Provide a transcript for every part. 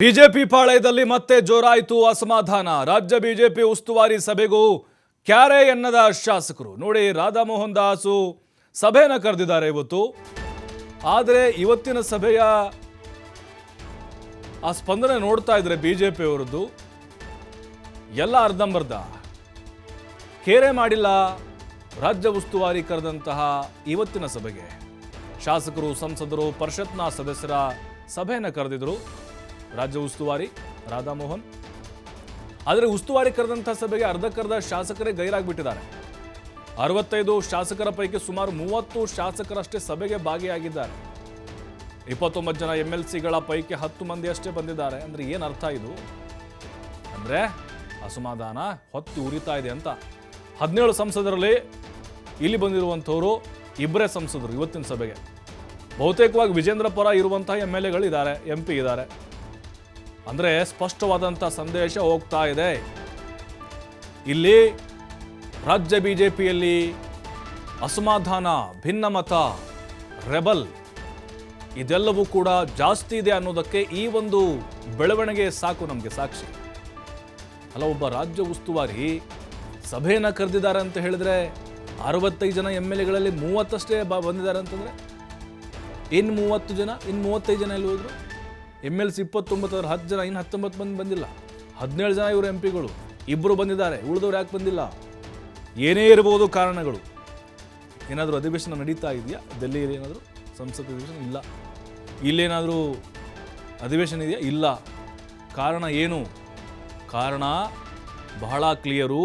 BJP ಪಾಳಯದಲ್ಲಿ ಮತ್ತೆ ಜೋರಾಯಿತು ಅಸಮಾಧಾನ. ರಾಜ್ಯ ಬಿಜೆಪಿ ಉಸ್ತುವಾರಿ ಸಭೆಗೂ ಕ್ಯಾರೆ ಎನ್ನದ ಶಾಸಕರು. ನೋಡಿ, ರಾಧಾಮೋಹನ್ ದಾಸು ಸಭೆಯನ್ನು ಕರೆದಿದ್ದಾರೆ ಇವತ್ತು. ಆದರೆ ಇವತ್ತಿನ ಸಭೆಯ ಆ ಸ್ಪಂದನೆ ನೋಡ್ತಾ ಇದ್ರೆ ಬಿಜೆಪಿ ಅವರದ್ದು ಎಲ್ಲ ಅರ್ಧಂಬರ್ಧ. ಕೇರೆ ಮಾಡಿಲ್ಲ ರಾಜ್ಯ ಉಸ್ತುವಾರಿ ಕರೆದಂತಹ ಇವತ್ತಿನ ಸಭೆಗೆ. ಶಾಸಕರು, ಸಂಸದರು, ಪರಿಷತ್ನ ಸದಸ್ಯರ ಸಭೆಯನ್ನು ಕರೆದಿದ್ರು ರಾಜ್ಯ ಉಸ್ತುವಾರಿ ರಾಧಾಮೋಹನ್. ಆದರೆ ಉಸ್ತುವಾರಿ ಕರೆದಂಥ ಸಭೆಗೆ ಅರ್ಧಕ್ಕರ್ಧ ಶಾಸಕರೇ ಗೈರಾಗ್ಬಿಟ್ಟಿದ್ದಾರೆ. 65 ಶಾಸಕರ ಪೈಕಿ ಸುಮಾರು 30 ಶಾಸಕರಷ್ಟೇ ಸಭೆಗೆ ಭಾಗಿಯಾಗಿದ್ದಾರೆ. 29 ಜನ MLCಗಳ ಪೈಕಿ 10 ಮಂದಿ ಅಷ್ಟೇ ಬಂದಿದ್ದಾರೆ. ಅಂದ್ರೆ ಏನು ಅರ್ಥ ಇದು? ಅಂದ್ರೆ ಅಸಮಾಧಾನ ಹೊತ್ತಿ ಉರಿತಾ ಇದೆ ಅಂತ. 17 ಸಂಸದರಲ್ಲಿ ಇಲ್ಲಿ ಬಂದಿರುವಂಥವರು ಇಬ್ಬರೇ ಸಂಸದರು ಇವತ್ತಿನ ಸಭೆಗೆ. ಬಹುತೇಕವಾಗಿ ವಿಜೇಂದ್ರ ಪರ ಇರುವಂತಹ MLAಗಳು ಇದ್ದಾರೆ, MP ಇದ್ದಾರೆ. ಅಂದರೆ ಸ್ಪಷ್ಟವಾದಂಥ ಸಂದೇಶ ಹೋಗ್ತಾ ಇದೆ. ಇಲ್ಲಿ ರಾಜ್ಯ ಬಿಜೆಪಿಯಲ್ಲಿ ಅಸಮಾಧಾನ, ಭಿನ್ನಮತ, ರೆಬಲ್ ಇದೆಲ್ಲವೂ ಕೂಡ ಜಾಸ್ತಿ ಇದೆ ಅನ್ನೋದಕ್ಕೆ ಈ ಒಂದು ಬೆಳವಣಿಗೆ ಸಾಕು ನಮಗೆ ಸಾಕ್ಷಿ. ಅಲ್ಲ, ಒಬ್ಬ ರಾಜ್ಯ ಉಸ್ತುವಾರಿ ಸಭೆಯನ್ನು ಕರೆದಿದ್ದಾರೆ ಅಂತ ಹೇಳಿದ್ರೆ 65 ಜನ MLAಗಳಲ್ಲಿ 30 ಅಷ್ಟೇ ಬಂದಿದ್ದಾರೆ ಅಂತಂದರೆ ಇನ್ನು 30 ಜನ, ಇನ್ನು 35 ಜನ ಎಲ್ಲಿ ಹೋದ್ರು? MLC 29 10 ಜನ, ಇನ್ನು 19 ಮಂದಿ ಬಂದಿಲ್ಲ. 17 ಜನ ಇವರು MPಗಳು, ಇಬ್ಬರು ಬಂದಿದ್ದಾರೆ. ಉಳಿದವ್ರು ಯಾಕೆ ಬಂದಿಲ್ಲ? ಏನೇ ಇರಬಹುದು ಕಾರಣಗಳು. ಏನಾದರೂ ಅಧಿವೇಶನ ನಡೀತಾ ಇದೆಯಾ ಡೆಲ್ಲಿಯಲ್ಲಿ? ಏನಾದರೂ ಸಂಸತ್ ಅಧಿವೇಶನ ಇಲ್ಲ. ಇಲ್ಲೇನಾದರೂ ಅಧಿವೇಶನ ಇದೆಯಾ? ಇಲ್ಲ. ಕಾರಣ ಏನು? ಕಾರಣ ಬಹಳ ಕ್ಲಿಯರು.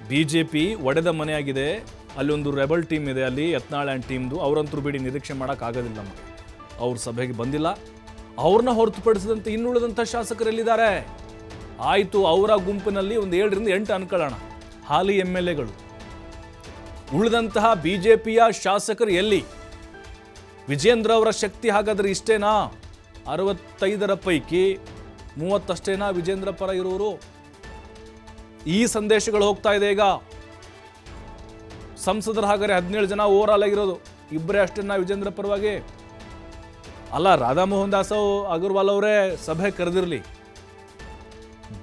BJP ಒಡೆದ ಮನೆಯಾಗಿದೆ. ಅಲ್ಲಿ ಒಂದು ರೆಬಲ್ ಟೀಮ್ ಇದೆ, ಅಲ್ಲಿ ಯತ್ನಾಳ್ ಆ್ಯಂಡ್ ಟೀಮ್ದು. ಅವರಂತರೂ ಬಿಡಿ, ನಿರೀಕ್ಷೆ ಮಾಡೋಕ್ಕಾಗೋದಿಲ್ಲ ನಮಗೆ. ಅವ್ರ ಸಭೆಗೆ ಬಂದಿಲ್ಲ. ಅವ್ರನ್ನ ಹೊರತುಪಡಿಸಿದಂತೆ ಇನ್ನುಳಿದಂಥ ಶಾಸಕರೆಲ್ಲಿದ್ದಾರೆ? ಆಯಿತು, ಅವರ ಗುಂಪಿನಲ್ಲಿ ಒಂದು 7 ರಿಂದ 8 ಅನ್ಕೊಳ್ಳೋಣ ಹಾಲಿ MLAಗಳು. ಉಳಿದಂತಹ BJPಯ ಶಾಸಕರು ಎಲ್ಲಿ? ವಿಜೇಂದ್ರ ಅವರ ಶಕ್ತಿ ಹಾಗಾದರೆ ಇಷ್ಟೇನಾ? 65 ಪೈಕಿ 30 ಅಷ್ಟೇನಾ ವಿಜೇಂದ್ರ ಪರ ಇರೋರು? ಈ ಸಂದೇಶಗಳು ಹೋಗ್ತಾ ಇದೆ ಈಗ. ಸಂಸದರು ಹಾಗಾದರೆ 17 ಜನ ಓವರ್ ಆಲ್ ಆಗಿರೋದು, ಇಬ್ಬರೇ ಅಷ್ಟೇನಾ ವಿಜೇಂದ್ರ ಪರವಾಗಿ? ಅಲ್ಲ, ರಾಧಾಮೋಹನ್ ದಾಸ್ ಅಗರ್ವಾಲ್ ಅವರೇ ಸಭೆ ಕರೆದಿರಲಿ,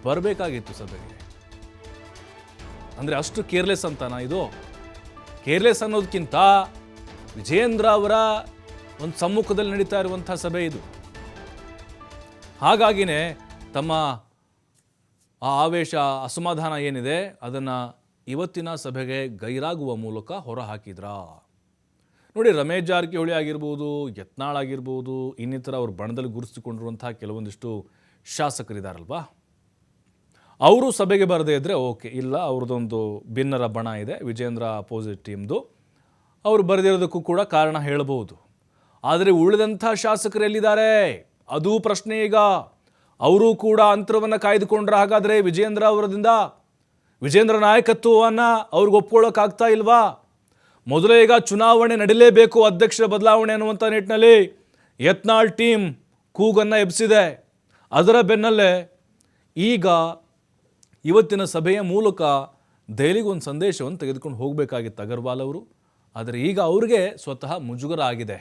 ಬರಬೇಕಾಗಿತ್ತು ಸಭೆಗೆ. ಅಂದರೆ ಅಷ್ಟು ಕೇರ್ಲೆಸ್ ಅಂತಾನ ಇದು? ಕೇರ್ಲೆಸ್ ಅನ್ನೋದಕ್ಕಿಂತ ವಿಜೇಂದ್ರ ಅವರ ಒಂದು ಸಮ್ಮುಖದಲ್ಲಿ ನಡೀತಾ ಇರುವಂಥ ಸಭೆ ಇದು. ಹಾಗಾಗಿನೇ ತಮ್ಮ ಆ ಆವೇಶ, ಅಸಮಾಧಾನ ಏನಿದೆ ಅದನ್ನು ಇವತ್ತಿನ ಸಭೆಗೆ ಗೈರಾಗುವ ಮೂಲಕ ಹೊರಹಾಕಿದ್ರಾ? ನೋಡಿ, ರಮೇಶ್ ಜಾರಕಿಹೊಳಿ ಆಗಿರ್ಬೋದು, ಯತ್ನಾಳ್ ಆಗಿರ್ಬೋದು, ಇನ್ನಿತರ ಅವ್ರ ಬಣದಲ್ಲಿ ಗುರುತಿಸಿಕೊಂಡಿರುವಂಥ ಕೆಲವೊಂದಿಷ್ಟು ಶಾಸಕರಿದ್ದಾರಲ್ವಾ, ಅವರು ಸಭೆಗೆ ಬರದೇ ಇದ್ದರೆ ಓಕೆ. ಇಲ್ಲ, ಅವ್ರದ್ದೊಂದು ಭಿನ್ನರ ಬಣ ಇದೆ, ವಿಜೇಂದ್ರ ಅಪೋಸಿಟ್ ಟೀಮ್ದು. ಅವರು ಬರೆದಿರೋದಕ್ಕೂ ಕೂಡ ಕಾರಣ ಹೇಳಬಹುದು. ಆದರೆ ಉಳಿದಂಥ ಶಾಸಕರು ಎಲ್ಲಿದ್ದಾರೆ? ಅದೂ ಪ್ರಶ್ನೆ ಈಗ. ಅವರು ಕೂಡ ಅಂತರವನ್ನು ಕಾಯ್ದುಕೊಂಡ್ರೆ ಹಾಗಾದರೆ ವಿಜೇಂದ್ರ ಅವರದಿಂದ, ವಿಜೇಂದ್ರ ನಾಯಕತ್ವವನ್ನು ಅವ್ರಿಗೆ ಒಪ್ಕೊಳ್ಳೋಕ್ಕಾಗ್ತಾ ಇಲ್ವಾ? ಮೊದಲೇ ಈಗ ಚುನಾವಣೆ ನಡೀಲೇಬೇಕು, ಅಧ್ಯಕ್ಷರ ಬದಲಾವಣೆ ಅನ್ನುವಂಥ ನಿಟ್ಟಿನಲ್ಲಿ ಯತ್ನಾಳ್ ಟೀಮ್ ಕೂಗನ್ನು ಎಬ್ಬಿಸಿದೆ. ಅದರ ಬೆನ್ನಲ್ಲೇ ಈಗ ಇವತ್ತಿನ ಸಭೆಯ ಮೂಲಕ ದೆಹಲಿಗೆ ಒಂದು ಸಂದೇಶವನ್ನು ತೆಗೆದುಕೊಂಡು ಹೋಗಬೇಕಾಗಿತ್ತು ಅಗರ್ವಾಲ್ ಅವರು. ಆದರೆ ಈಗ ಅವ್ರಿಗೆ ಸ್ವತಃ ಮುಜುಗರ ಆಗಿದೆ.